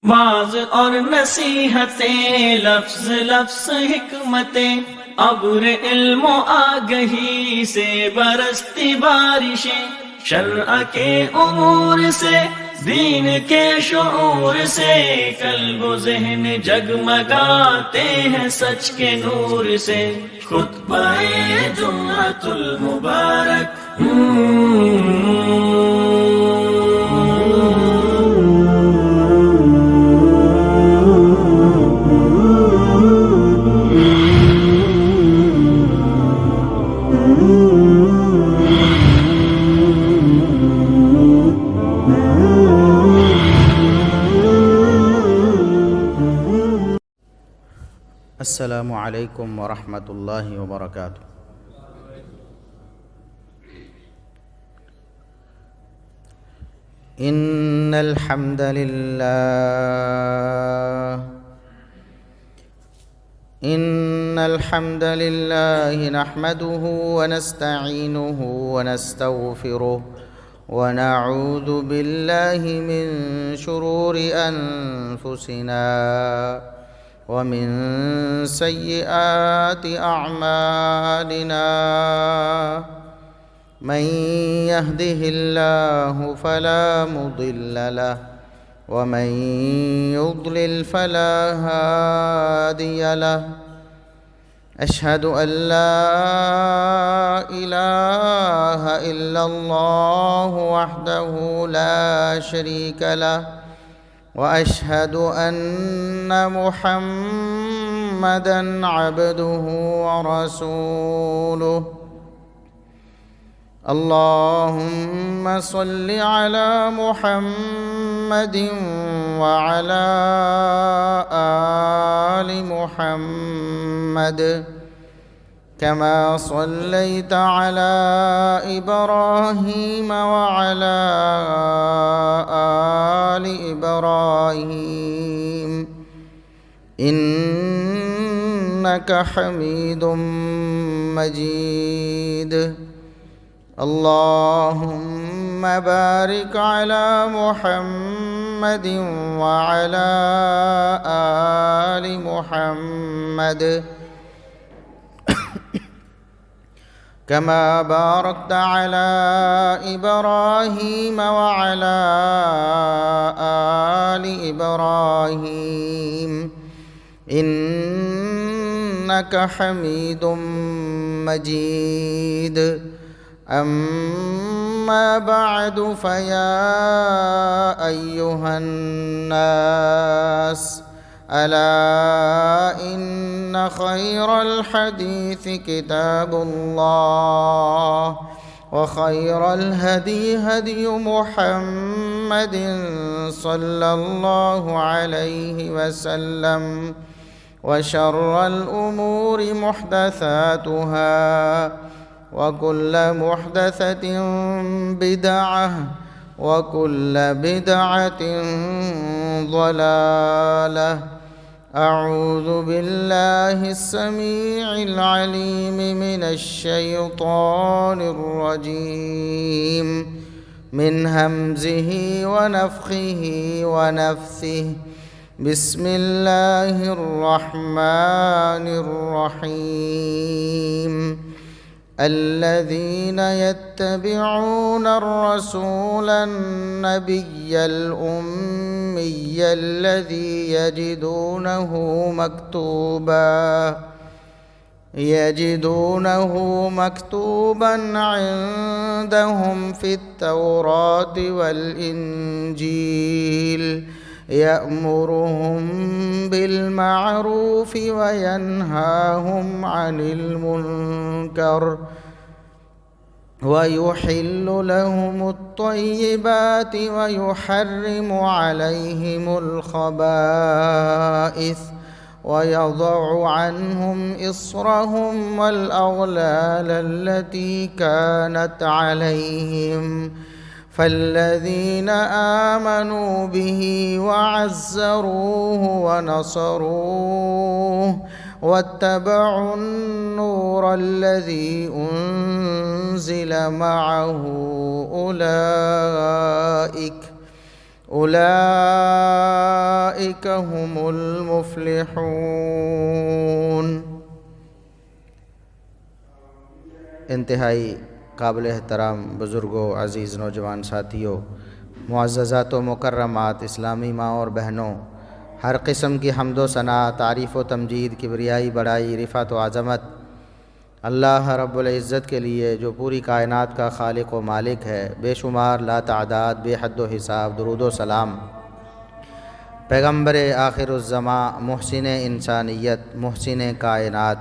Was اور نصیحتیں، لفظ لفظ حکمتیں، ابر علم و آگہی سے برستی بارشیں، شرع کے امور سے، دین کے شعور سے، قلب و ذہن جگمگاتے ہیں سچ کے نور سے۔ خطبہ جمعۃ المبارک، السلام علیکم ورحمۃ اللہ وبرکاتہ۔ ان الحمد للہ نحمده ونستعینه ونستغفره ونعوذ باللہ من شرور انفسنا ومن سیئات اعمالنا، من يهده الله فلا مضل له ومن يضلل فلا هادي له، اشهد ان لا اله الا الله وحده لا شريك له، واشهد ان محمدا عبده ورسوله۔ اللهم صل على محمد وعلى آل محمد كما صليت على إبراهيم وعلى آل إبراهيم إنك حميد مجيد۔ اللهم بارك على محمد وعلى آل محمد كما باركت على إبراهيم وعلى آل إبراهيم إنك حميد مجيد۔ أما بعد، فيا أيها الناس، ألا إن خير الحديث كتاب الله، وخير الهدي هدي محمد صلى الله عليه وسلم، وشر الأمور محدثاتها، وكل محدثة بدعة، وكل بدعة ضلالة۔ أعوذ بالله السميع العليم من الشيطان الرجيم، من همزه ونفخه ونفثه۔ بسم الله الرحمن الرحيم۔ الذين يتبعون الرسول النبي الأمي الذي يجدونه مكتوبا عندهم في التوراة والإنجيل، يأمرهم بالمعروف وينهاهم عن المنكر، ويحل لهم الطيبات ويحرم عليهم الخبائث، ويضع عنهم إصرهم والأغلال التي كانت عليهم، فالذين آمنوا به وعزروه ونصروه واتبعوا النور الذي أنزل معه أولئك هم المفلحون۔ انتہائی قابل احترام بزرگوں، عزیز نوجوان ساتھیوں، معززات و مکرمات، اسلامی ماں اور بہنوں، ہر قسم کی حمد و ثنا، تعریف و تمجید، کبریائی، بڑائی، رفعت و عظمت اللہ رب العزت کے لیے جو پوری کائنات کا خالق و مالک ہے، بے شمار لا تعداد، بے حد و حساب درود و سلام پیغمبر آخر الزماں، محسن انسانیت، محسن کائنات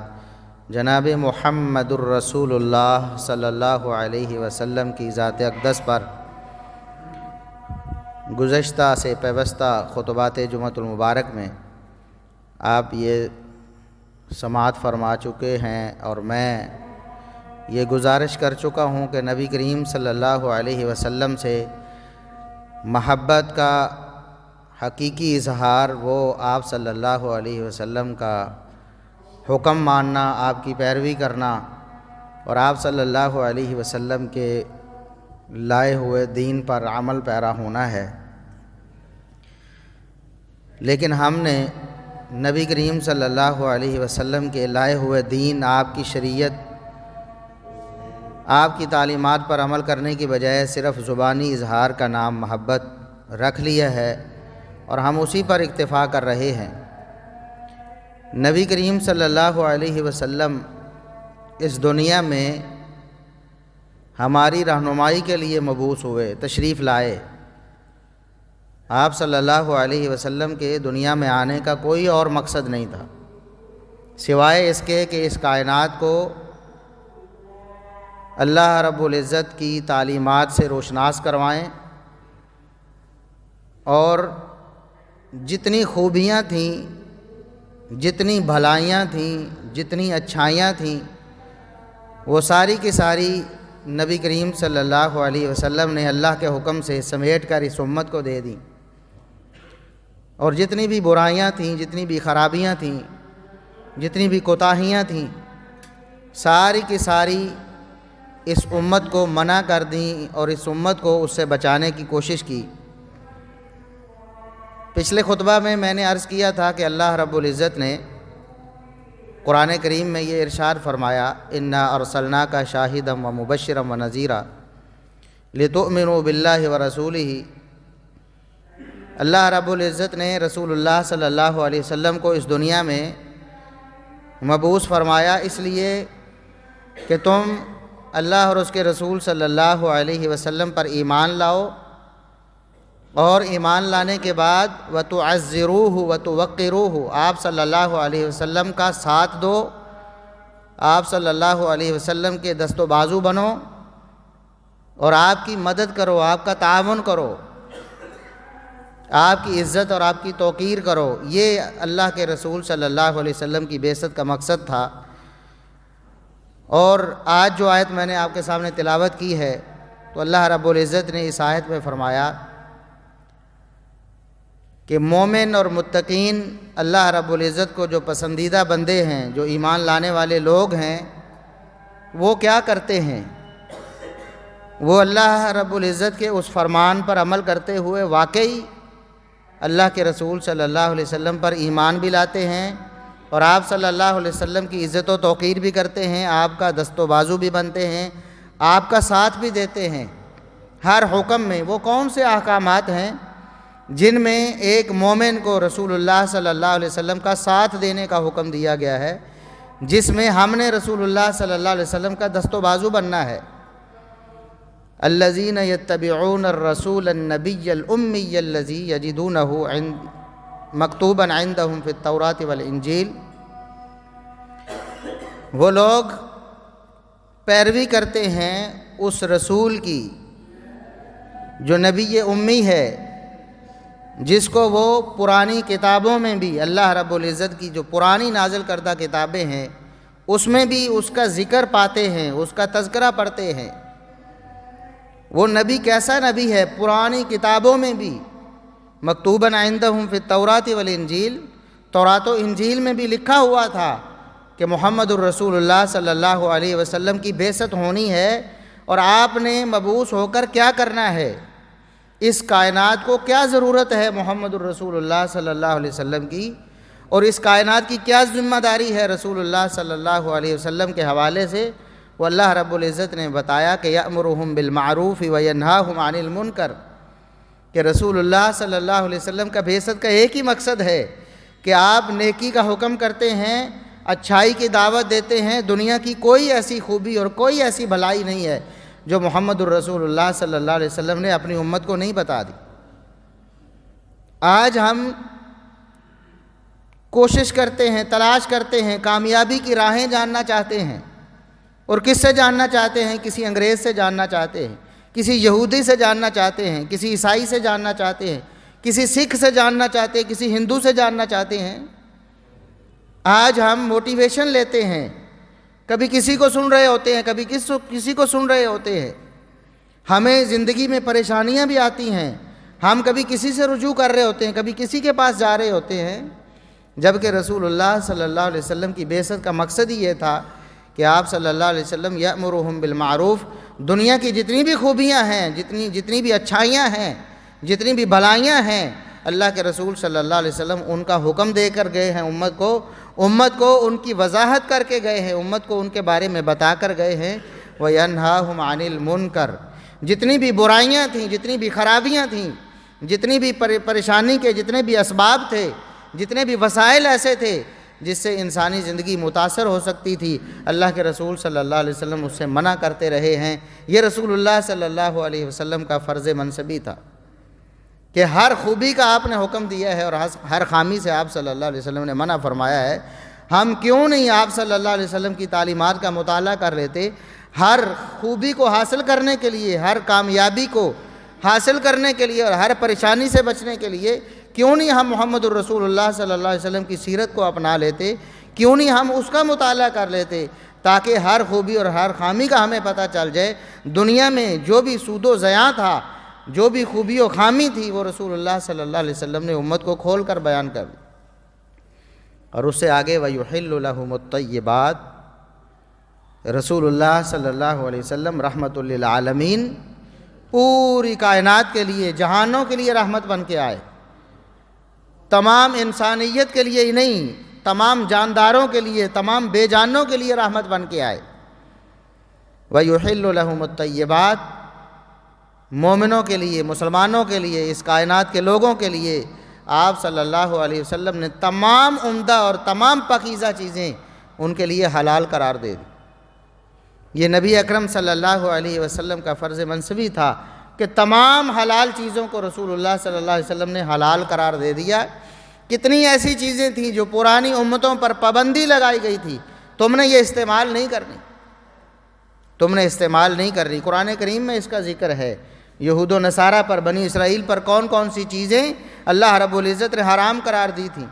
جناب محمد الرسول اللہ صلی اللہ علیہ وسلم کی ذات اقدس پر گزشتہ سے پیوستہ خطبات جمعۃ المبارک میں آپ یہ سماعت فرما چکے ہیں، اور میں یہ گزارش کر چکا ہوں کہ نبی کریم صلی اللہ علیہ وسلم سے محبت کا حقیقی اظہار وہ آپ صلی اللہ علیہ وسلم کا حکم ماننا، آپ کی پیروی کرنا اور آپ صلی اللہ علیہ وسلم کے لائے ہوئے دین پر عمل پیرا ہونا ہے۔ لیکن ہم نے نبی کریم صلی اللہ علیہ وسلم کے لائے ہوئے دین، آپ کی شریعت، آپ کی تعلیمات پر عمل کرنے کی بجائے صرف زبانی اظہار کا نام محبت رکھ لیا ہے اور ہم اسی پر اکتفا کر رہے ہیں۔ نبی کریم صلی اللہ علیہ وسلم اس دنیا میں ہماری رہنمائی کے لیے مبعوث ہوئے، تشریف لائے۔ آپ صلی اللہ علیہ وسلم کے دنیا میں آنے کا کوئی اور مقصد نہیں تھا سوائے اس کے کہ اس کائنات کو اللہ رب العزت کی تعلیمات سے روشناس کروائیں، اور جتنی خوبیاں تھیں، جتنی بھلائیاں تھیں، جتنی اچھائیاں تھیں، وہ ساری کی ساری نبی کریم صلی اللہ علیہ وسلم نے اللہ کے حکم سے سمیٹ کر اس امت کو دے دیں، اور جتنی بھی برائیاں تھیں، جتنی بھی خرابیاں تھیں، جتنی بھی کوتاہیاں تھیں، ساری کی ساری اس امت کو منع کر دیں اور اس امت کو اس سے بچانے کی کوشش کی۔ پچھلے خطبہ میں نے عرض کیا تھا کہ اللہ رب العزت نے قرآن کریم میں یہ ارشاد فرمایا، انا ارسلناک شاہدا و مبشرا و نذیرا لتؤمنوا باللہ ورسولہ۔ اللہ رب العزت نے رسول اللہ صلی اللہ علیہ وسلم کو اس دنیا میں مبعوث فرمایا اس لیے کہ تم اللہ اور اس کے رسول صلی اللہ علیہ وسلم پر ایمان لاؤ، اور ایمان لانے کے بعد وَتُعَزِّرُوهُ وَتُوَقِّرُوهُ، آپ صلی اللہ علیہ وسلم کا ساتھ دو، آپ صلی اللہ علیہ وسلم کے دست و بازو بنو اور آپ کی مدد کرو، آپ کا تعاون کرو، آپ کی عزت اور آپ کی توقیر کرو۔ یہ اللہ کے رسول صلی اللہ علیہ وسلم کی بعثت کا مقصد تھا۔ اور آج جو آیت میں نے آپ کے سامنے تلاوت کی ہے، تو اللہ رب العزت نے اس آیت میں فرمایا کہ مومن اور متقین اللہ رب العزت کو جو پسندیدہ بندے ہیں، جو ایمان لانے والے لوگ ہیں، وہ کیا کرتے ہیں؟ وہ اللہ رب العزت کے اس فرمان پر عمل کرتے ہوئے واقعی اللہ کے رسول صلی اللہ علیہ وسلم پر ایمان بھی لاتے ہیں، اور آپ صلی اللہ علیہ وسلم کی عزت و توقیر بھی کرتے ہیں، آپ کا دست و بازو بھی بنتے ہیں، آپ کا ساتھ بھی دیتے ہیں ہر حکم میں۔ وہ کون سے احکامات ہیں جن میں ایک مومن کو رسول اللہ صلی اللہ علیہ وسلم کا ساتھ دینے کا حکم دیا گیا ہے، جس میں ہم نے رسول اللہ صلی اللہ علیہ وسلم کا دست و بازو بننا ہے؟ الذین یتبعون الرسول النبی الامی الذی یجدونہ مکتوبا عندہم فی التوراۃ والانجیل۔ وہ لوگ پیروی کرتے ہیں اس رسول کی جو نبی امی ہے، جس کو وہ پرانی کتابوں میں بھی، اللہ رب العزت کی جو پرانی نازل کردہ کتابیں ہیں اس میں بھی اس کا ذکر پاتے ہیں، اس کا تذکرہ پڑھتے ہیں۔ وہ نبی کیسا نبی ہے؟ پرانی کتابوں میں بھی مکتوباً عندہم فی التوراۃ والانجیل، تورات و انجیل میں بھی لکھا ہوا تھا کہ محمد الرسول اللہ صلی اللہ علیہ وسلم کی بعثت ہونی ہے، اور آپ نے مبعوث ہو کر کیا کرنا ہے، اس کائنات کو کیا ضرورت ہے محمد الرسول اللہ صلی اللہ علیہ وسلم کی، اور اس کائنات کی کیا ذمہ داری ہے رسول اللہ صلی اللہ علیہ وسلم کے حوالے سے، وہ اللہ رب العزت نے بتایا کہ یأمرہم بالمعروف وینہاہم عن المنکر، کہ رسول اللہ صلی اللہ علیہ وسلم کا بعثت کا ایک ہی مقصد ہے کہ آپ نیکی کا حکم کرتے ہیں، اچھائی کی دعوت دیتے ہیں۔ دنیا کی کوئی ایسی خوبی اور کوئی ایسی بھلائی نہیں ہے جو محمد الرسول اللہ صلی اللہ علیہ وسلم نے اپنی امت کو نہیں بتا دی۔ آج ہم کوشش کرتے ہیں، تلاش کرتے ہیں، کامیابی کی راہیں جاننا چاہتے ہیں، اور کس سے جاننا چاہتے ہیں؟ کسی انگریز سے جاننا چاہتے ہیں، کسی یہودی سے جاننا چاہتے ہیں، کسی عیسائی سے جاننا چاہتے ہیں، کسی سکھ سے جاننا چاہتے ہیں، کسی ہندو سے جاننا چاہتے ہیں۔ آج ہم موٹیویشن لیتے ہیں، کبھی کسی کو سن رہے ہوتے ہیں، کبھی کسی کو سن رہے ہوتے ہیں۔ ہمیں زندگی میں پریشانیاں بھی آتی ہیں، ہم کبھی کسی سے رجوع کر رہے ہوتے ہیں، کبھی کسی کے پاس جا رہے ہوتے ہیں، جبکہ رسول اللہ صلی اللہ علیہ وسلم کی بعثت کا مقصد ہی یہ تھا کہ آپ صلی اللہ علیہ وسلم یأمرہم بالمعروف، دنیا کی جتنی بھی خوبیاں ہیں، جتنی بھی اچھائیاں ہیں، جتنی بھی بھلائیاں ہیں، اللہ کے رسول صلی اللہ علیہ وسلم ان کا حکم دے کر گئے ہیں، امت کو ان کی وضاحت کر کے گئے ہیں، امت کو ان کے بارے میں بتا کر گئے ہیں۔ وَيَنْهَاهُمْ عَنِ الْمُنْكَرِ، جتنی بھی برائیاں تھیں، جتنی بھی خرابیاں تھیں، جتنی بھی پریشانی کے جتنے بھی اسباب تھے، جتنے بھی وسائل ایسے تھے جس سے انسانی زندگی متاثر ہو سکتی تھی، اللہ کے رسول صلی اللہ علیہ وسلم اس سے منع کرتے رہے ہیں۔ یہ رسول اللہ صلی اللہ علیہ وسلم کا فرض منصبی تھا کہ ہر خوبی کا آپ نے حکم دیا ہے اور ہر خامی سے آپ صلی اللہ علیہ وسلم نے منع فرمایا ہے۔ ہم کیوں نہیں آپ صلی اللہ علیہ وسلم کی تعلیمات کا مطالعہ کر لیتے؟ ہر خوبی کو حاصل کرنے کے لیے، ہر کامیابی کو حاصل کرنے کے لیے اور ہر پریشانی سے بچنے کے لیے کیوں نہیں ہم محمد الرسول اللہ صلی اللہ علیہ وسلم کی سیرت کو اپنا لیتے؟ کیوں نہیں ہم اس کا مطالعہ کر لیتے تاکہ ہر خوبی اور ہر خامی کا ہمیں پتہ چل جائے؟ دنیا میں جو بھی سود و زیاں تھا، جو بھی خوبی و خامی تھی، وہ رسول اللہ صلی اللہ علیہ وسلم نے امت کو کھول کر بیان کر دی۔ اور اس سے آگے وَيُحِلُّ لَهُمُ الطَّيِّبَاتِ، رسول اللہ صلی اللہ علیہ وسلم رحمت للعالمین، پوری کائنات کے لیے، جہانوں کے لیے رحمت بن کے آئے، تمام انسانیت کے لیے ہی نہیں، تمام جانداروں کے لیے، تمام بے جانوں کے لیے رحمت بن کے آئے۔ وَيُحِلُّ لَهُمُ الطَّيِّبَاتِ، مومنوں کے لیے، مسلمانوں کے لیے، اس کائنات کے لوگوں کے لیے آپ صلی اللہ علیہ وسلم نے تمام عمدہ اور تمام پاکیزہ چیزیں ان کے لیے حلال قرار دے دی۔ یہ نبی اکرم صلی اللہ علیہ وسلم کا فرض منصبی تھا کہ تمام حلال چیزوں کو رسول اللہ صلی اللہ علیہ وسلم نے حلال قرار دے دیا۔ کتنی ایسی چیزیں تھیں جو پرانی امتوں پر پابندی لگائی گئی تھی، تم نے یہ استعمال نہیں کرنی، تم نے استعمال نہیں کرنی۔ قرآن کریم میں اس کا ذکر ہے، یہود و نصارہ پر، بنی اسرائیل پر کون کون سی چیزیں اللہ رب العزت نے حرام قرار دی تھیں۔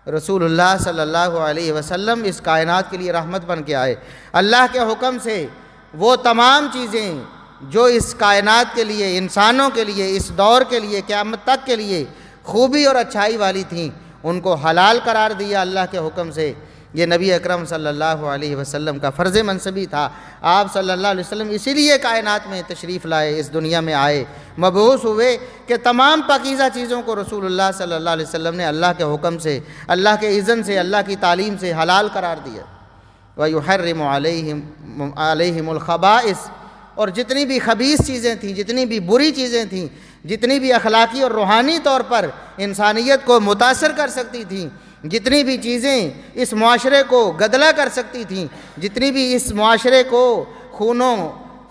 رسول اللہ صلی اللہ علیہ وسلم اس کائنات کے لیے رحمت بن کے آئے۔ اللہ کے حکم سے وہ تمام چیزیں جو اس کائنات کے لیے، انسانوں کے لیے، اس دور کے لیے، قیامت تک کے لیے خوبی اور اچھائی والی تھیں، ان کو حلال قرار دیا اللہ کے حکم سے۔ یہ نبی اکرم صلی اللہ علیہ وسلم کا فرض منصبی تھا۔ آپ صلی اللہ علیہ وسلم اسی لیے کائنات میں تشریف لائے، اس دنیا میں آئے، مبعوث ہوئے کہ تمام پاکیزہ چیزوں کو رسول اللہ صلی اللہ علیہ وسلم نے اللہ کے حکم سے، اللہ کے اذن سے، اللہ کی تعلیم سے حلال قرار دیا۔ وَيُحَرِّمُ عَلَيْهِمُ الْخَبَائِثَ، اور جتنی بھی خبیث چیزیں تھیں، جتنی بھی بری چیزیں تھیں، جتنی بھی اخلاقی اور روحانی طور پر انسانیت کو متاثر کر سکتی تھیں، جتنی بھی چیزیں اس معاشرے کو گدلا کر سکتی تھیں، جتنی بھی اس معاشرے کو خون و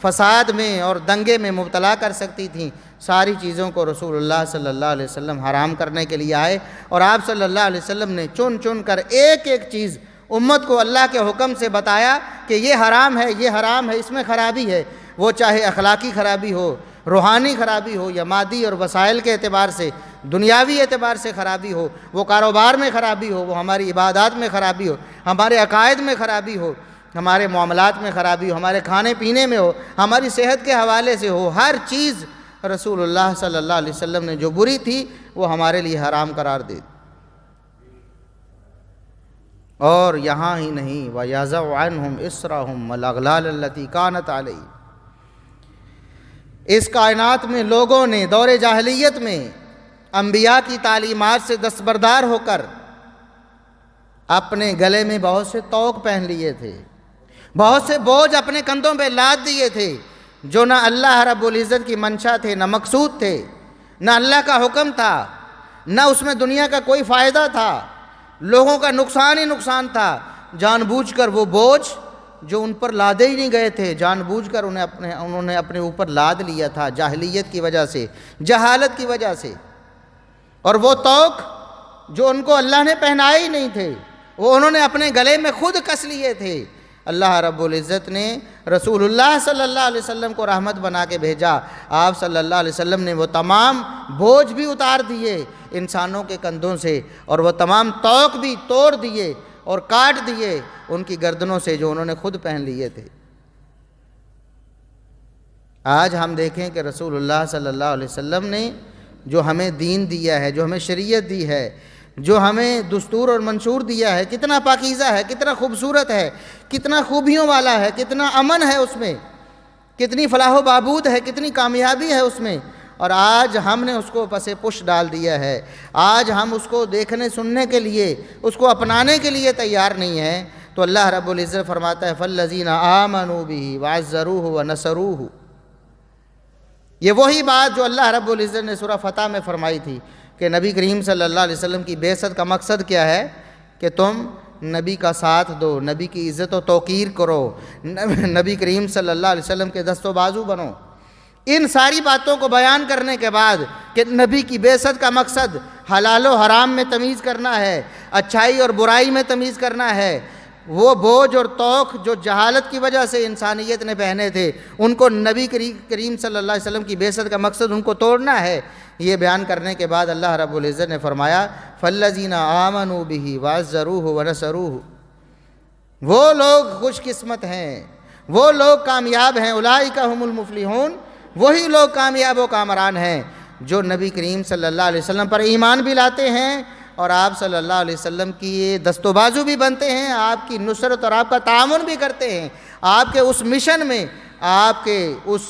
فساد میں اور دنگے میں مبتلا کر سکتی تھیں، ساری چیزوں کو رسول اللہ صلی اللہ علیہ وسلم حرام کرنے کے لیے آئے۔ اور آپ صلی اللہ علیہ وسلم نے چن چن کر ایک ایک چیز امت کو اللہ کے حکم سے بتایا کہ یہ حرام ہے، یہ حرام ہے، اس میں خرابی ہے، وہ چاہے اخلاقی خرابی ہو، روحانی خرابی ہو، یا مادی اور وسائل کے اعتبار سے، دنیاوی اعتبار سے خرابی ہو، وہ کاروبار میں خرابی ہو، وہ ہماری عبادات میں خرابی ہو، ہمارے عقائد میں خرابی ہو، ہمارے معاملات میں خرابی ہو، ہمارے کھانے پینے میں ہو، ہماری صحت کے حوالے سے ہو، ہر چیز رسول اللہ صلی اللہ علیہ وسلم نے جو بری تھی وہ ہمارے لیے حرام قرار دے دی۔ اور یہاں ہی نہیں، وَيَضَعُ عَنْهُمْ إِصْرَهُمْ وَالْأَغْلَالَ الَّتِي كَانَتْ عَلَيْهِمْ، اس کائنات میں لوگوں نے دور جاہلیت میں انبیاء کی تعلیمات سے دستبردار ہو کر اپنے گلے میں بہت سے طوق پہن لیے تھے، بہت سے بوجھ اپنے کندھوں پہ لاد دیے تھے، جو نہ اللہ رب العزت کی منشا تھے، نہ مقصود تھے، نہ اللہ کا حکم تھا، نہ اس میں دنیا کا کوئی فائدہ تھا، لوگوں کا نقصان ہی نقصان تھا۔ جان بوجھ کر وہ بوجھ جو ان پر لادے ہی نہیں گئے تھے، جان بوجھ کر انہوں نے اپنے اوپر لاد لیا تھا، جاہلیت کی وجہ سے، جہالت کی وجہ سے۔ اور وہ طوق جو ان کو اللہ نے پہنائے ہی نہیں تھے، وہ انہوں نے اپنے گلے میں خود کس لیے تھے۔ اللہ رب العزت نے رسول اللہ صلی اللہ علیہ وسلم کو رحمت بنا کے بھیجا۔ آپ صلی اللہ علیہ وسلم نے وہ تمام بوجھ بھی اتار دیے انسانوں کے کندھوں سے، اور وہ تمام طوق بھی توڑ دیے اور کاٹ دیے ان کی گردنوں سے جو انہوں نے خود پہن لیے تھے۔ آج ہم دیکھیں کہ رسول اللہ صلی اللہ علیہ وسلم نے جو ہمیں دین دیا ہے، جو ہمیں شریعت دی ہے، جو ہمیں دستور اور منشور دیا ہے، کتنا پاکیزہ ہے، کتنا خوبصورت ہے، کتنا خوبیوں والا ہے، کتنا امن ہے اس میں، کتنی فلاح و بہبود ہے، کتنی کامیابی ہے اس میں، اور آج ہم نے اس کو پس پش ڈال دیا ہے۔ آج ہم اس کو دیکھنے سننے کے لیے، اس کو اپنانے کے لیے تیار نہیں ہیں۔ تو اللہ رب العزت فرماتا ہے فَالَّذِينَ آمَنُوا بِهِ وَعَزَّرُوهُ وَنَصَرُوهُ۔ یہ وہی بات جو اللہ رب العزت نے سورہ فتح میں فرمائی تھی کہ نبی کریم صلی اللہ علیہ وسلم کی بعثت کا مقصد کیا ہے کہ تم نبی کا ساتھ دو، نبی کی عزت و توقیر کرو، نبی کریم صلی اللہ علیہ وسلم کے دست و بازو بنو۔ ان ساری باتوں کو بیان کرنے کے بعد کہ نبی کی بعثت کا مقصد حلال و حرام میں تمیز کرنا ہے، اچھائی اور برائی میں تمیز کرنا ہے، وہ بوجھ اور طوق جو جہالت کی وجہ سے انسانیت نے پہنے تھے ان کو نبی کریم صلی اللہ علیہ وسلم کی بعثت کا مقصد ان کو توڑنا ہے، یہ بیان کرنے کے بعد اللہ رب العزت نے فرمایا فَالَّذِينَ آمَنُوا بِهِ وَعَزَّرُوهُ وَنَصَرُوهُ۔ وہ لوگ خوش قسمت ہیں، وہ لوگ کامیاب ہیں، اولئک هم المفلحون، وہی لوگ کامیاب و کامران ہیں جو نبی کریم صلی اللہ علیہ وسلم پر ایمان بھی لاتے ہیں اور آپ صلی اللہ علیہ وسلم کی دست و بازو بھی بنتے ہیں، آپ کی نصرت اور آپ کا تعاون بھی کرتے ہیں، آپ کے اس مشن میں، آپ کے اس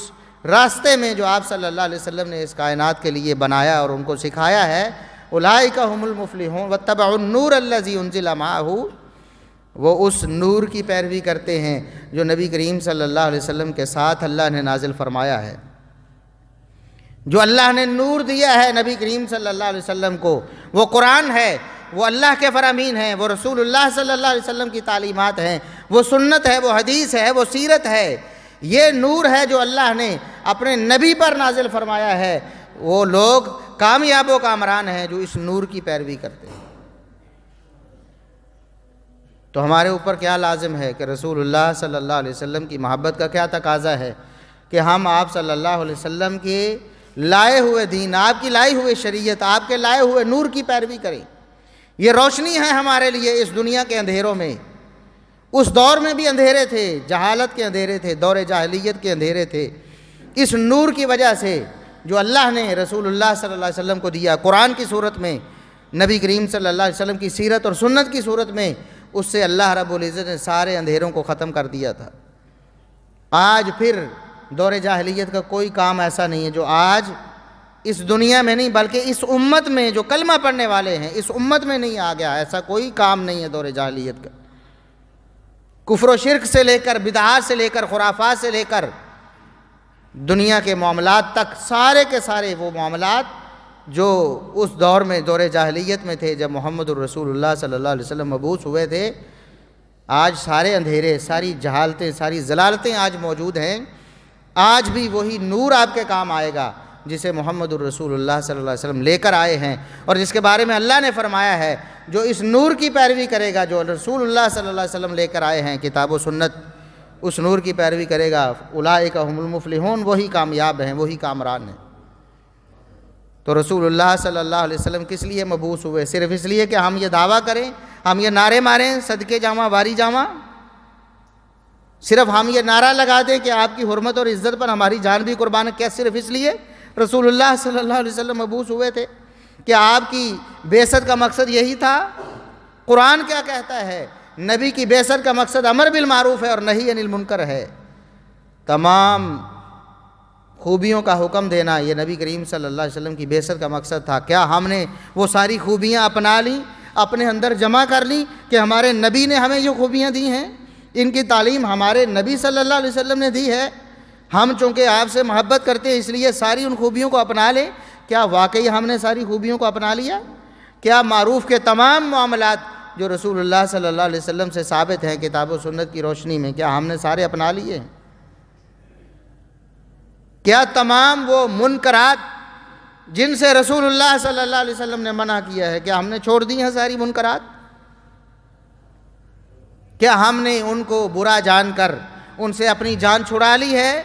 راستے میں جو آپ صلی اللہ علیہ وسلم نے اس کائنات کے لیے بنایا اور ان کو سکھایا ہے۔ اولئک هم المفلحون واتبعوا النور الذی انزل معہ، وہ اس نور کی پیروی کرتے ہیں جو نبی کریم صلی اللہ علیہ وسلم کے ساتھ اللہ نے نازل فرمایا ہے۔ جو اللہ نے نور دیا ہے نبی کریم صلی اللہ علیہ وسلم کو، وہ قرآن ہے، وہ اللہ کے فرامین ہیں، وہ رسول اللہ صلی اللہ علیہ وسلم کی تعلیمات ہیں، وہ سنت ہے، وہ حدیث ہے، وہ سیرت ہے، یہ نور ہے جو اللہ نے اپنے نبی پر نازل فرمایا ہے۔ وہ لوگ کامیاب و کامران ہیں جو اس نور کی پیروی کرتے ہیں۔ تو ہمارے اوپر کیا لازم ہے کہ رسول اللہ صلی اللہ علیہ وسلم کی محبت کا کیا تقاضا ہے کہ ہم آپ صلی اللہ علیہ وسلم کے لائے ہوئے دین، آپ کی لائی ہوئے شریعت، آپ کے لائے ہوئے نور کی پیروی کریں۔ یہ روشنی ہے ہمارے لیے اس دنیا کے اندھیروں میں۔ اس دور میں بھی اندھیرے تھے، جہالت کے اندھیرے تھے، دور جاہلیت کے اندھیرے تھے۔ اس نور کی وجہ سے جو اللہ نے رسول اللہ صلی اللہ علیہ وسلم کو دیا قرآن کی صورت میں، نبی کریم صلی اللہ علیہ وسلم کی سیرت اور سنت کی صورت میں، اس سے اللہ رب العزت نے سارے اندھیروں کو ختم کر دیا تھا۔ آج پھر دور جاہلیت کا کوئی کام ایسا نہیں ہے جو آج اس دنیا میں نہیں بلکہ اس امت میں جو کلمہ پڑھنے والے ہیں اس امت میں نہیں آ گیا۔ ایسا کوئی کام نہیں ہے دور جاہلیت کا، کفر و شرک سے لے کر، بدعات سے لے کر، خرافات سے لے کر دنیا کے معاملات تک، سارے کے سارے وہ معاملات جو اس دور میں دور جاہلیت میں تھے جب محمد الرسول اللہ صلی اللہ علیہ وسلم مبعوث ہوئے تھے، آج سارے اندھیرے، ساری جہالتیں، ساری ضلالتیں آج موجود ہیں۔ آج بھی وہی نور آپ کے کام آئے گا جسے محمد الرسول اللہ صلی اللہ علیہ وسلم لے کر آئے ہیں، اور جس کے بارے میں اللہ نے فرمایا ہے جو اس نور کی پیروی کرے گا، جو رسول اللہ صلی اللہ علیہ وسلم لے کر آئے ہیں کتاب و سنت، اس نور کی پیروی کرے گا، اولئک هم المفلحون، وہی کامیاب ہیں، وہی کامران ہیں۔ تو رسول اللہ صلی اللہ علیہ وسلم کس لیے مبعوث ہوئے؟ صرف اس لیے کہ ہم یہ دعویٰ کریں، ہم یہ نعرے ماریں صدقے جامع واری جامع؟ صرف ہم یہ نعرہ لگا دیں کہ آپ کی حرمت اور عزت پر ہماری جان بھی قربان ہے؟ کیا صرف اس لیے رسول اللہ صلی اللہ علیہ وسلم مبعوث ہوئے تھے؟ کیا آپ کی بعثت کا مقصد یہی تھا؟ قرآن کیا کہتا ہے؟ نبی کی بعثت کا مقصد امر بالمعروف ہے اور نہی عن المنکر ہے۔ تمام خوبیوں کا حکم دینا یہ نبی کریم صلی اللہ علیہ وسلم کی بعثت کا مقصد تھا۔ کیا ہم نے وہ ساری خوبیاں اپنا لیں، اپنے اندر جمع کر لیں کہ ہمارے نبی نے ہمیں یہ خوبیاں دی ہیں، ان کی تعلیم ہمارے نبی صلی اللہ علیہ وسلم نے دی ہے، ہم چونکہ آپ سے محبت کرتے ہیں اس لیے ساری ان خوبیوں کو اپنا لیں؟ کیا واقعی ہم نے ساری خوبیوں کو اپنا لیا؟ کیا معروف کے تمام معاملات جو رسول اللہ صلی اللہ علیہ وسلم سے ثابت ہیں کتاب و سنت کی روشنی میں، کیا ہم نے سارے اپنا لیے ہیں؟ کیا تمام وہ منکرات جن سے رسول اللہ صلی اللہ علیہ وسلم نے منع کیا ہے، کیا ہم نے چھوڑ دی ہیں ساری منکرات؟ کیا ہم نے ان کو برا جان کر ان سے اپنی جان چھڑا لی ہے؟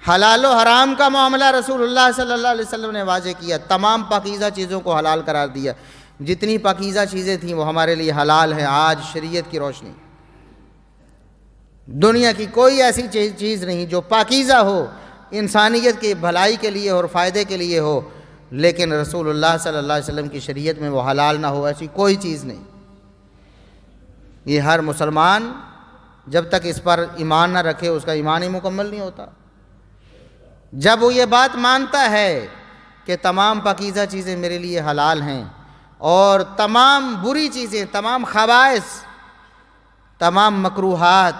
حلال و حرام کا معاملہ رسول اللہ صلی اللہ علیہ وسلم نے واضح کیا، تمام پاکیزہ چیزوں کو حلال قرار دیا، جتنی پاکیزہ چیزیں تھیں وہ ہمارے لیے حلال ہیں آج شریعت کی روشنی۔ دنیا کی کوئی ایسی چیز نہیں جو پاکیزہ ہو، انسانیت کی بھلائی کے لیے اور فائدے کے لیے ہو، لیکن رسول اللہ صلی اللہ علیہ وسلم کی شریعت میں وہ حلال نہ ہو، ایسی کوئی چیز نہیں۔ یہ ہر مسلمان جب تک اس پر ایمان نہ رکھے اس کا ایمان ہی مکمل نہیں ہوتا۔ جب وہ یہ بات مانتا ہے کہ تمام پاکیزہ چیزیں میرے لیے حلال ہیں اور تمام بری چیزیں، تمام خبائث، تمام مکروہات،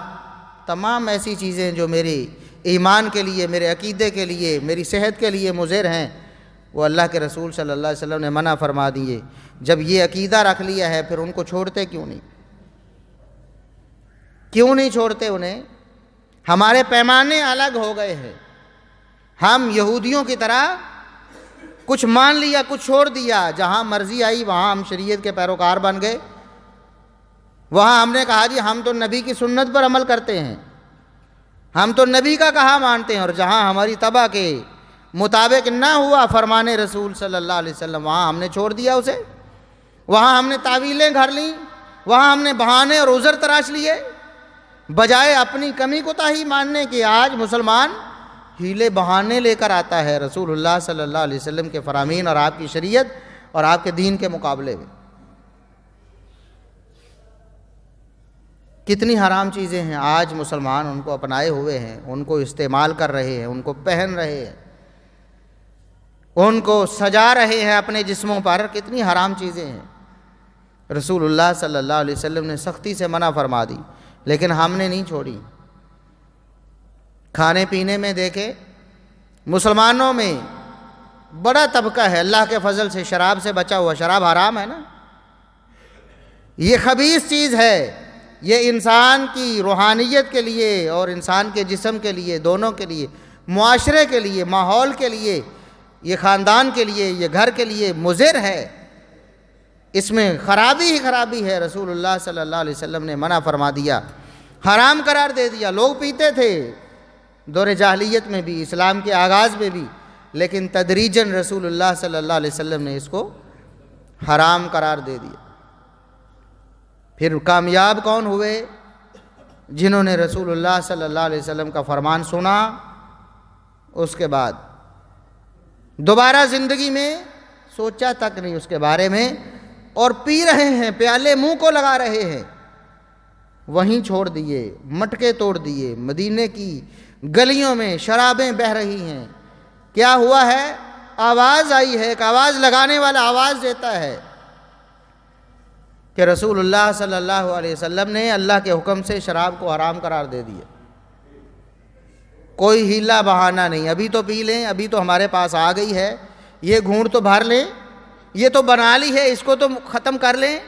تمام ایسی چیزیں جو میرے ایمان کے لیے، میرے عقیدے کے لیے، میری صحت کے لیے مضر ہیں، وہ اللہ کے رسول صلی اللہ علیہ وسلم نے منع فرما دیے۔ جب یہ عقیدہ رکھ لیا ہے پھر ان کو چھوڑتے کیوں نہیں؟ کیوں نہیں چھوڑتے انہیں؟ ہمارے پیمانے الگ ہو گئے ہیں۔ ہم یہودیوں کی طرح کچھ مان لیا، کچھ چھوڑ دیا، جہاں مرضی آئی وہاں ہم شریعت کے پیروکار بن گئے، وہاں ہم نے کہا جی ہم تو نبی کی سنت پر عمل کرتے ہیں، ہم تو نبی کا کہا مانتے ہیں، اور جہاں ہماری طبع کے مطابق نہ ہوا فرمان رسول صلی اللہ علیہ وسلم وہاں ہم نے چھوڑ دیا اسے، وہاں ہم نے تعویلیں گھڑ لیں، وہاں ہم نے بہانے اور عذر تراش لیے، بجائے اپنی کمی کوتاہی ماننے کے آج مسلمان ہیلے بہانے لے کر آتا ہے رسول اللہ صلی اللہ علیہ وسلم کے فرامین اور آپ کی شریعت اور آپ کے دین کے مقابلے میں۔ کتنی حرام چیزیں ہیں آج مسلمان ان کو اپنائے ہوئے ہیں، ان کو استعمال کر رہے ہیں، ان کو پہن رہے ہیں، ان کو سجا رہے ہیں اپنے جسموں پر، کتنی حرام چیزیں ہیں۔ رسول اللہ صلی اللہ علیہ وسلم نے سختی سے منع فرما دی لیکن ہم نے نہیں چھوڑی۔ کھانے پینے میں دیکھیں، مسلمانوں میں بڑا طبقہ ہے اللہ کے فضل سے شراب سے بچا ہوا، شراب حرام ہے نا، یہ خبیث چیز ہے، یہ انسان کی روحانیت کے لیے اور انسان کے جسم کے لیے، دونوں کے لیے، معاشرے کے لیے، ماحول کے لیے، یہ خاندان کے لیے، یہ گھر کے لیے مضر ہے، اس میں خرابی ہی خرابی ہے۔ رسول اللہ صلی اللہ علیہ وسلم نے منع فرما دیا، حرام قرار دے دیا۔ لوگ پیتے تھے دور جاہلیت میں بھی، اسلام کے آغاز میں بھی، لیکن تدریجاً رسول اللہ صلی اللہ علیہ وسلم نے اس کو حرام قرار دے دیا۔ پھر کامیاب کون ہوئے؟ جنہوں نے رسول اللہ صلی اللہ علیہ وسلم کا فرمان سنا، اس کے بعد دوبارہ زندگی میں سوچا تک نہیں اس کے بارے میں، اور پی رہے ہیں، پیالے منہ کو لگا رہے ہیں، وہیں چھوڑ دیے، مٹکے توڑ دیے۔ مدینے کی گلیوں میں شرابیں بہہ رہی ہیں، کیا ہوا ہے؟ آواز آئی ہے، ایک آواز لگانے والا آواز دیتا ہے کہ رسول اللہ صلی اللہ علیہ وسلم نے اللہ کے حکم سے شراب کو حرام قرار دے دیا۔ کوئی ہیلا بہانہ نہیں، ابھی تو پی لیں، ابھی تو ہمارے پاس آ گئی ہے، یہ گھونٹ تو بھر لیں، یہ تو بنا لی ہے، اس کو تو ختم کر لیں،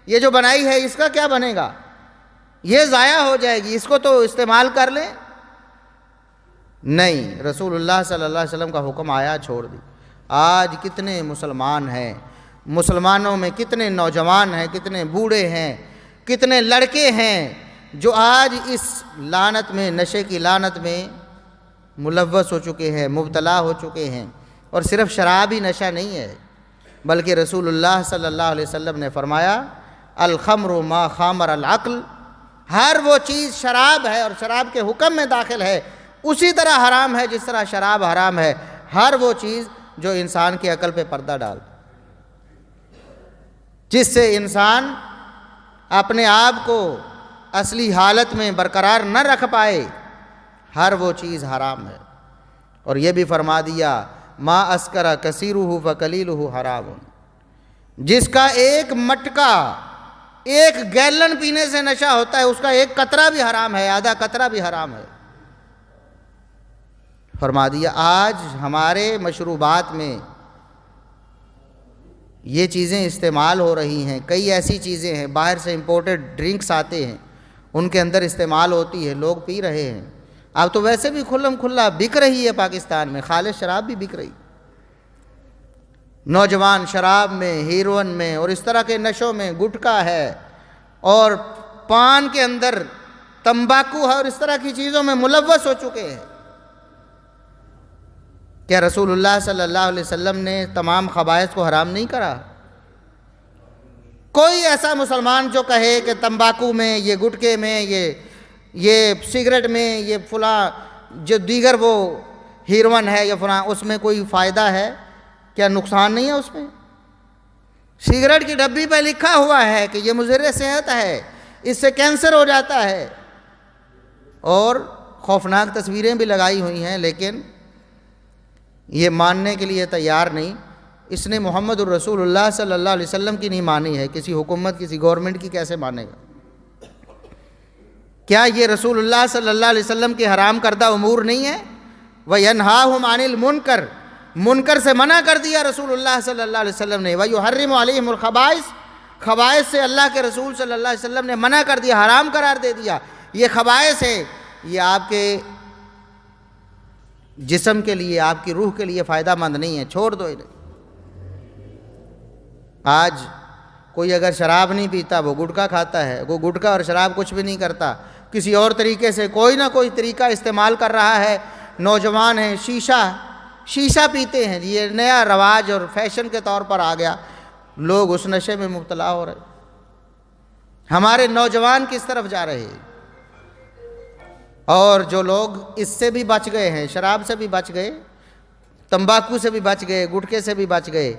یہ جو بنائی ہے اس کا کیا بنے گا، یہ ضائع ہو جائے گی، اس کو تو استعمال کر لیں۔ نہیں، رسول اللہ صلی اللہ علیہ وسلم کا حکم آیا، چھوڑ دی۔ آج کتنے مسلمان ہیں، مسلمانوں میں کتنے نوجوان ہیں، کتنے بوڑھے ہیں، کتنے لڑکے ہیں جو آج اس لعنت میں، نشے کی لعنت میں ملوث ہو چکے ہیں، مبتلا ہو چکے ہیں۔ اور صرف شراب ہی نشہ نہیں ہے، بلکہ رسول اللہ صلی اللہ علیہ وسلم نے فرمایا الخمر ما خامر العقل، ہر وہ چیز شراب ہے اور شراب کے حکم میں داخل ہے، اسی طرح حرام ہے جس طرح شراب حرام ہے، ہر وہ چیز جو انسان کی عقل پہ پردہ ڈالتا، جس سے انسان اپنے آپ کو اصلی حالت میں برقرار نہ رکھ پائے، ہر وہ چیز حرام ہے۔ اور یہ بھی فرما دیا ما اسکر کثیرہ فقلیلہ حرام، جس کا ایک مٹکا، ایک گیلن پینے سے نشہ ہوتا ہے، اس کا ایک قطرہ بھی حرام ہے، آدھا قطرہ بھی حرام ہے۔ فرما دیا آج ہمارے مشروبات میں یہ چیزیں استعمال ہو رہی ہیں، کئی ایسی چیزیں ہیں، باہر سے امپورٹڈ ڈرنکس آتے ہیں، ان کے اندر استعمال ہوتی ہے، لوگ پی رہے ہیں۔ اب تو ویسے بھی کھلم کھلا بک رہی ہے پاکستان میں، خالص شراب بھی بک رہی، نوجوان شراب میں، ہیروئن میں اور اس طرح کے نشوں میں، گٹکا ہے اور پان کے اندر تمباکو ہے اور اس طرح کی چیزوں میں ملوث ہو چکے ہیں۔ کیا رسول اللہ صلی اللہ علیہ وسلم نے تمام خبائث کو حرام نہیں کرا؟ کوئی ایسا مسلمان جو کہے کہ تمباکو میں، یہ گٹکے میں، یہ سگریٹ میں، یہ فلاں جو دیگر وہ ہیروئن ہے یا فلاں، اس میں کوئی فائدہ ہے؟ کیا نقصان نہیں ہے اس میں؟ سگریٹ کی ڈبی پہ لکھا ہوا ہے کہ یہ مضر صحت ہے، اس سے کینسر ہو جاتا ہے، اور خوفناک تصویریں بھی لگائی ہوئی ہیں، لیکن یہ ماننے کے لیے تیار نہیں۔ اس نے محمد الرسول اللہ صلی اللہ علیہ وسلم کی نہیں مانی ہے، کسی حکومت، کسی گورنمنٹ کی کیسے مانے گا؟ کیا یہ رسول اللہ صلی اللہ علیہ وسلم کے حرام کردہ امور نہیں ہے؟ وَيَنْهَاهُمْ عَنِ الْمُنْكَرِ، منکر سے منع کر دیا رسول اللہ صلی اللہ علیہ وسلم نے۔ وَيُحَرِّمُ عَلَيْهِمُ الْخَبَائِثِ، خبائث سے اللہ کے رسول صلی اللہ علیہ وسلم نے منع کر دیا، حرام قرار دے دیا۔ یہ خبائث ہے، یہ آپ کے جسم کے لیے، آپ کی روح کے لیے فائدہ مند نہیں ہے، چھوڑ دو انہیں۔ آج کوئی اگر شراب نہیں پیتا، وہ گٹکا کھاتا ہے، وہ گٹکا اور شراب کچھ بھی نہیں کرتا، کسی اور طریقے سے کوئی نہ کوئی طریقہ استعمال کر رہا ہے۔ نوجوان ہیں، شیشہ پیتے ہیں، یہ نیا رواج اور فیشن کے طور پر آ گیا، لوگ اس نشے میں مبتلا ہو رہے۔ ہمارے نوجوان کس طرف جا رہے ہیں؟ اور جو لوگ اس سے بھی بچ گئے ہیں، شراب سے بھی بچ گئے، تمباکو سے بھی بچ گئے، گٹکے سے بھی بچ گئے،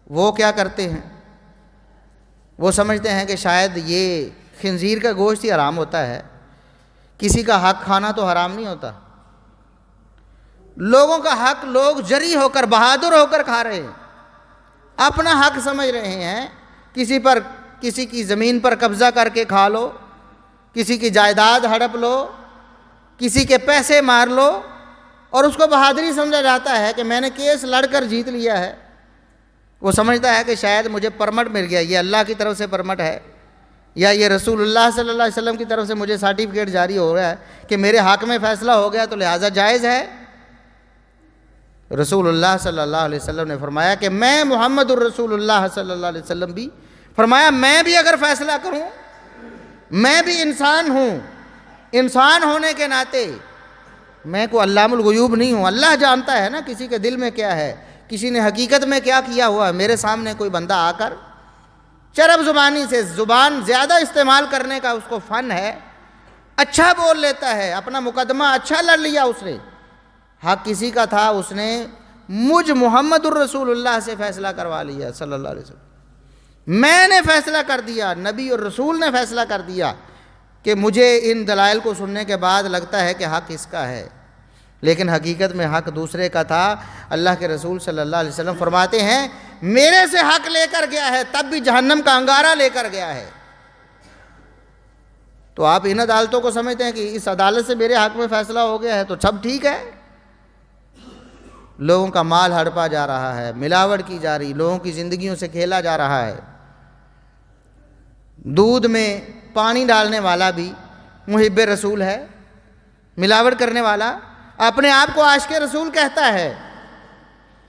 وہ کیا کرتے ہیں؟ وہ سمجھتے ہیں کہ شاید یہ خنزیر کا گوشت ہی حرام ہوتا ہے، کسی کا حق کھانا تو حرام نہیں ہوتا۔ لوگوں کا حق لوگ جری ہو کر، بہادر ہو کر کھا رہے ہیں، اپنا حق سمجھ رہے ہیں۔ کسی کی زمین پر قبضہ کر کے کھا لو، کسی کی جائیداد ہڑپ لو، کسی کے پیسے مار لو، اور اس کو بہادری سمجھا جاتا ہے کہ میں نے کیس لڑ کر جیت لیا ہے۔ وہ سمجھتا ہے کہ شاید مجھے پرمٹ مل گیا، یہ اللہ کی طرف سے پرمٹ ہے، یا یہ رسول اللہ صلی اللہ علیہ وسلم کی طرف سے مجھے سرٹیفکیٹ جاری ہو رہا ہے کہ میرے حق میں فیصلہ ہو گیا تو لہٰذا جائز ہے۔ رسول اللہ صلی اللہ علیہ وسلم نے فرمایا کہ میں محمد الرسول اللہ صلی اللہ علیہ وسلم بھی فرمایا، میں بھی اگر فیصلہ کروں، میں بھی انسان ہوں، انسان ہونے کے ناطے میں کوئی علام الغیوب نہیں ہوں، اللہ جانتا ہے نا کسی کے دل میں کیا ہے، کسی نے حقیقت میں کیا کیا ہوا ہے۔ میرے سامنے کوئی بندہ آ کر چرب زبانی سے، زبان زیادہ استعمال کرنے کا اس کو فن ہے، اچھا بول لیتا ہے، اپنا مقدمہ اچھا لڑ لیا اس نے، حق کسی کا تھا، اس نے مجھ محمد الرسول اللہ سے فیصلہ کروا لیا صلی اللہ علیہ وسلم۔ میں نے فیصلہ کر دیا، نبی اور رسول نے فیصلہ کر دیا کہ مجھے ان دلائل کو سننے کے بعد لگتا ہے کہ حق اس کا ہے، لیکن حقیقت میں حق دوسرے کا تھا۔ اللہ کے رسول صلی اللہ علیہ وسلم فرماتے ہیں میرے سے حق لے کر گیا ہے، تب بھی جہنم کا انگارہ لے کر گیا ہے۔ تو آپ ان عدالتوں کو سمجھتے ہیں کہ اس عدالت سے میرے حق میں فیصلہ ہو گیا ہے تو سب ٹھیک ہے؟ لوگوں کا مال ہڑپا جا رہا ہے، ملاوٹ کی جا رہی، لوگوں کی زندگیوں سے کھیلا جا رہا ہے۔ دودھ میں پانی ڈالنے والا بھی محب رسول ہے، ملاوٹ کرنے والا اپنے آپ کو عاشق رسول کہتا ہے،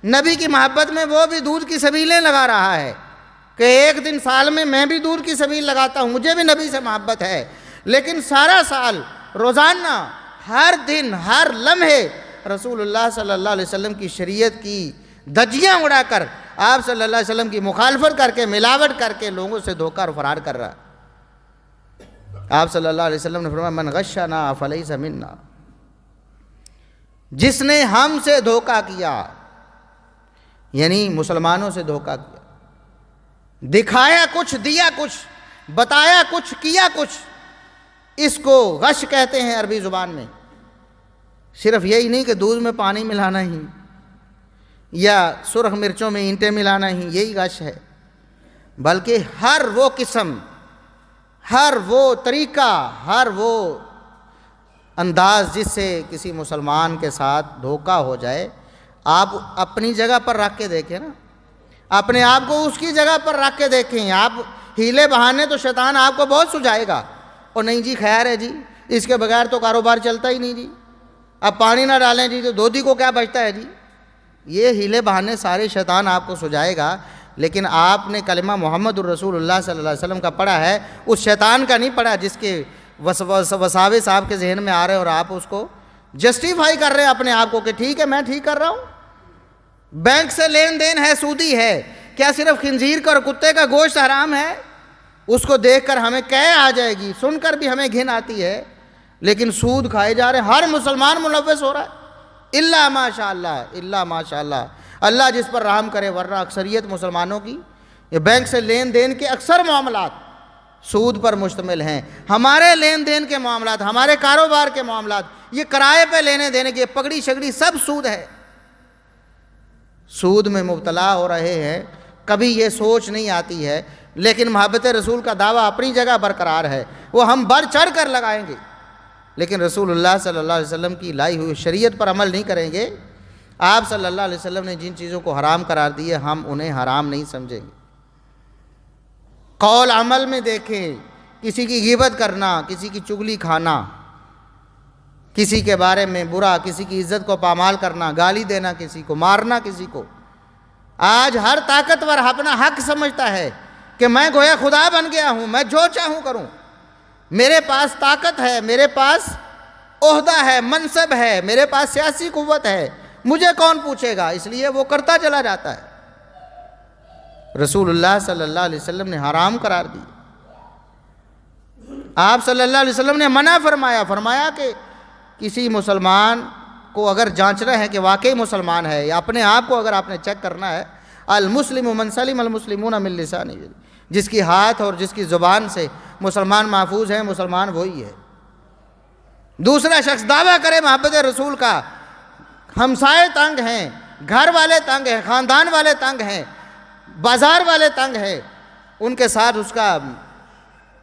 نبی کی محبت میں وہ بھی دودھ کی سبیلیں لگا رہا ہے کہ ایک دن سال میں بھی دودھ کی سبیل لگاتا ہوں، مجھے بھی نبی سے محبت ہے، لیکن سارا سال، روزانہ، ہر دن، ہر لمحے رسول اللہ صلی اللہ علیہ وسلم کی شریعت کی دھجیاں اڑا کر، آپ صلی اللہ علیہ وسلم کی مخالفت کر کے، ملاوٹ کر کے لوگوں سے دھوکہ اور فرار کر رہا ہے۔ آپ صلی اللہ علیہ وسلم نے فرمایا من غشنا فلیس منا، جس نے ہم سے دھوکہ کیا، یعنی مسلمانوں سے دھوکہ کیا، دکھایا کچھ، دیا کچھ، بتایا کچھ، کیا کچھ، اس کو غش کہتے ہیں عربی زبان میں۔ صرف یہی نہیں کہ دودھ میں پانی ملانا ہی یا سرخ مرچوں میں اینٹیں ملانا ہی یہی غش ہے، بلکہ ہر وہ قسم، ہر وہ طریقہ، ہر وہ انداز جس سے کسی مسلمان کے ساتھ دھوکہ ہو جائے، آپ اپنی جگہ پر رکھ کے دیکھیں نا، اپنے آپ کو اس کی جگہ پر رکھ کے دیکھیں۔ آپ ہیلے بہانے تو شیطان آپ کو بہت سجھائے گا، اور نہیں جی خیر ہے جی، اس کے بغیر تو کاروبار چلتا ہی نہیں جی، اب پانی نہ ڈالیں جی تو دودھی کو کیا بچتا ہے جی، یہ ہیلے بہانے سارے شیطان آپ کو سجھائے گا۔ لیکن آپ نے کلمہ محمد الرسول اللہ صلی اللہ علیہ وسلم کا پڑھا ہے، اس شیطان کا نہیں پڑھا جس کے وساوس آپ کے ذہن میں آ رہے ہیں اور آپ اس کو جسٹیفائی کر رہے ہیں اپنے آپ کو کہ ٹھیک ہے میں ٹھیک کر رہا ہوں۔ بینک سے لین دین ہے، سودی ہے، کیا صرف خنزیر کا اور کتے کا گوشت حرام ہے؟ اس کو دیکھ کر ہمیں قے آ جائے گی، سن کر بھی ہمیں گھن آتی ہے، لیکن سود کھائے جا رہے ہیں، ہر مسلمان ملوث ہو رہا ہے، الا ماشاء اللہ، الا ماشاء اللہ، اللہ جس پر رحم کرے، ورنہ اکثریت مسلمانوں کی یہ بینک سے لین دین کے اکثر معاملات سود پر مشتمل ہیں۔ ہمارے لین دین کے معاملات، ہمارے کاروبار کے معاملات، یہ کرائے پہ لینے دینے کے پگڑی شگڑی سب سود ہے، سود میں مبتلا ہو رہے ہیں، کبھی یہ سوچ نہیں آتی ہے۔ لیکن محبت رسول کا دعویٰ اپنی جگہ برقرار ہے، وہ ہم بڑھ چڑھ کر لگائیں گے، لیکن رسول اللہ صلی اللہ علیہ وسلم کی لائی ہوئی شریعت پر عمل نہیں کریں گے۔ آپ صلی اللہ علیہ وسلم نے جن چیزوں کو حرام قرار دیے ہم انہیں حرام نہیں سمجھیں گے۔ قول عمل میں دیکھیں، کسی کی غیبت کرنا، کسی کی چگلی کھانا، کسی کے بارے میں برا، کسی کی عزت کو پامال کرنا، گالی دینا کسی کو، مارنا کسی کو۔ آج ہر طاقتور اپنا حق سمجھتا ہے کہ میں گویا خدا بن گیا ہوں، میں جو چاہوں کروں، میرے پاس طاقت ہے، میرے پاس عہدہ ہے، منصب ہے، میرے پاس سیاسی قوت ہے، مجھے کون پوچھے گا، اس لیے وہ کرتا چلا جاتا ہے۔ رسول اللہ صلی اللہ علیہ وسلم نے حرام قرار دی، آپ صلی اللہ علیہ وسلم نے منع فرمایا کہ کسی مسلمان کو اگر جانچنا ہے کہ واقعی مسلمان ہے، یا اپنے آپ کو اگر آپ نے چیک کرنا ہے، المسلم من سلم المسلمون من لسانہ، جس کی ہاتھ اور جس کی زبان سے مسلمان محفوظ ہیں، مسلمان وہی ہے۔ دوسرا شخص دعویٰ کرے محبت رسول کا، ہمسائے تنگ ہیں، گھر والے تنگ ہیں، خاندان والے تنگ ہیں، بازار والے تنگ ہیں، ان کے ساتھ اس کا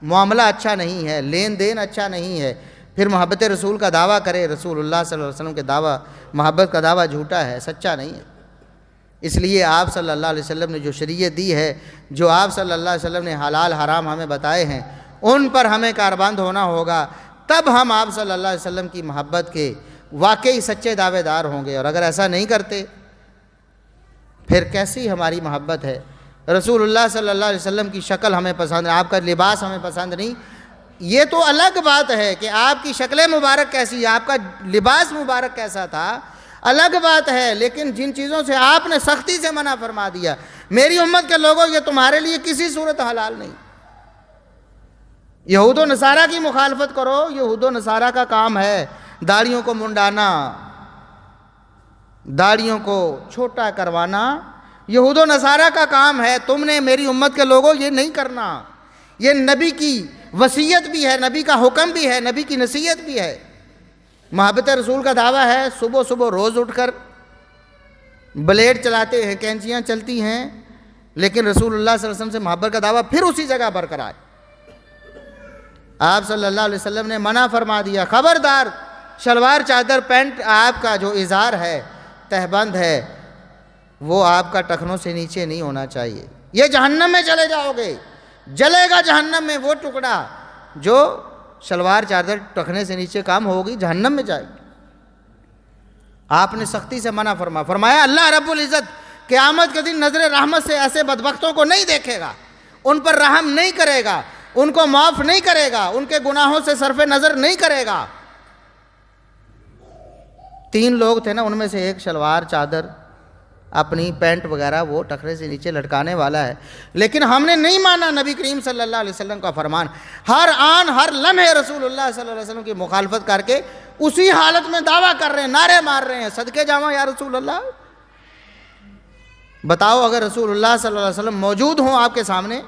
معاملہ اچھا نہیں ہے، لین دین اچھا نہیں ہے، پھر محبت رسول کا دعویٰ کرے، رسول اللہ صلی اللہ علیہ وسلم کے دعویٰ محبت کا دعویٰ جھوٹا ہے، سچا نہیں ہے۔ اس لیے آپ صلی اللہ علیہ وسلم نے جو شریعت دی ہے، جو آپ صلی اللہ علیہ وسلم نے حلال حرام ہمیں بتائے ہیں، ان پر ہمیں کاربند ہونا ہوگا، تب ہم آپ صلی اللہ علیہ وسلم کی محبت کے واقعی سچے دعوے دار ہوں گے۔ اور اگر ایسا نہیں کرتے پھر کیسی ہماری محبت ہے؟ رسول اللہ صلی اللہ علیہ وسلم کی شکل ہمیں پسند ہے، آپ کا لباس ہمیں پسند نہیں، یہ تو الگ بات ہے کہ آپ کی شکل مبارک کیسی ہے، آپ کا لباس مبارک کیسا تھا، الگ بات ہے، لیکن جن چیزوں سے آپ نے سختی سے منع فرما دیا، میری امت کے لوگوں یہ تمہارے لیے کسی صورت حلال نہیں۔ یہود و نصارہ کی مخالفت کرو، یہود و نصارہ کا کام ہے داڑھیوں کو منڈانا، داڑھیوں کو چھوٹا کروانا، یہود و نصارہ کا کام ہے، تم نے میری امت کے لوگوں یہ نہیں کرنا۔ یہ نبی کی وصیت بھی ہے، نبی کا حکم بھی ہے، نبی کی نصیحت بھی ہے۔ محبت رسول کا دعویٰ ہے، صبح صبح روز اٹھ کر بلیڈ چلاتے ہیں، کینچیاں چلتی ہیں، لیکن رسول اللہ صلی اللہ علیہ وسلم سے محبت کا دعویٰ پھر اسی جگہ برقرار۔ آپ صلی اللہ علیہ وسلم نے منع فرما دیا، خبردار شلوار چادر پینٹ آپ کا جو ازار ہے، تہبند ہے، وہ آپ کا ٹخنوں سے نیچے نہیں ہونا چاہیے، یہ جہنم میں چلے جاؤ گے، جلے گا جہنم میں وہ ٹکڑا جو شلوار چادر ٹخنے سے نیچے کام ہوگی، جہنم میں جائے گی۔ آپ نے سختی سے منع فرمایا اللہ رب العزت قیامت کے دن نظر رحمت سے ایسے بدبختوں کو نہیں دیکھے گا، ان پر رحم نہیں کرے گا، ان کو معاف نہیں کرے گا، ان کے گناہوں سے صرف نظر نہیں کرے گا۔ 3 لوگ تھے نا، ان میں سے ایک شلوار چادر اپنی پینٹ وغیرہ وہ ٹخنے سے نیچے لٹکانے والا ہے، لیکن ہم نے نہیں مانا نبی کریم صلی اللہ علیہ وسلم کا فرمان، ہر آن ہر لمحے رسول اللہ صلی اللہ علیہ وسلم کی مخالفت کر کے اسی حالت میں دعویٰ کر رہے ہیں، نعرے مار رہے ہیں، صدقے جاواں یا رسول اللہ۔ بتاؤ اگر رسول اللہ صلی اللہ علیہ وسلم موجود ہوں آپ کے سامنے،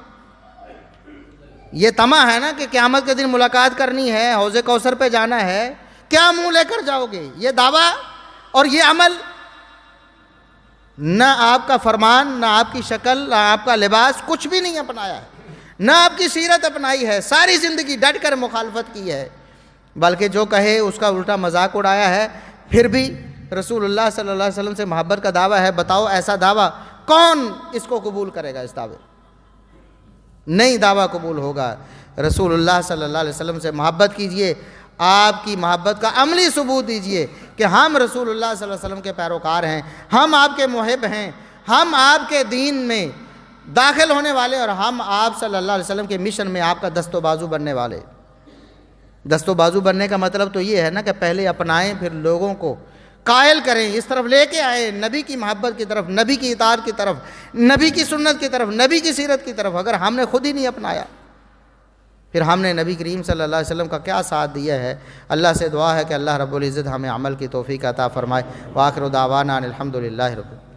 یہ طمع ہے نا کہ قیامت کے دن ملاقات کرنی ہے، حوض کوثر پہ جانا ہے، کیا منہ لے کر جاؤ گے؟ یہ دعویٰ اور یہ عمل، نہ آپ کا فرمان، نہ آپ کی شکل، نہ آپ کا لباس، کچھ بھی نہیں اپنایا ہے، نہ آپ کی سیرت اپنائی ہے، ساری زندگی ڈٹ کر مخالفت کی ہے، بلکہ جو کہے اس کا الٹا مذاق اڑایا ہے۔ پھر بھی رسول اللہ صلی اللہ علیہ وسلم سے محبت کا دعویٰ ہے، بتاؤ ایسا دعویٰ کون اس کو قبول کرے گا؟ اس دعوے نہیں دعویٰ قبول ہوگا۔ رسول اللہ صلی اللہ علیہ وسلم سے محبت کیجئے، آپ کی محبت کا عملی ثبوت دیجئے کہ ہم رسول اللہ صلی اللہ علیہ وسلم کے پیروکار ہیں، ہم آپ کے محب ہیں، ہم آپ کے دین میں داخل ہونے والے، اور ہم آپ صلی اللہ علیہ وسلم کے مشن میں آپ کا دست و بازو بننے والے۔ دست و بازو بننے کا مطلب تو یہ ہے نا کہ پہلے اپنائیں، پھر لوگوں کو قائل کریں، اس طرف لے کے آئے، نبی کی محبت کی طرف، نبی کی اطاعت کی طرف، نبی کی سنت کی طرف، نبی کی سیرت کی طرف۔ اگر ہم نے خود ہی نہیں اپنایا، پھر ہم نے نبی کریم صلی اللہ علیہ وسلم کا کیا ساتھ دیا ہے؟ اللہ سے دعا ہے کہ اللہ رب العزت ہمیں عمل کی توفیق عطا فرمائے۔ وآخر دعوانا ان الحمد للہ رب العالمین۔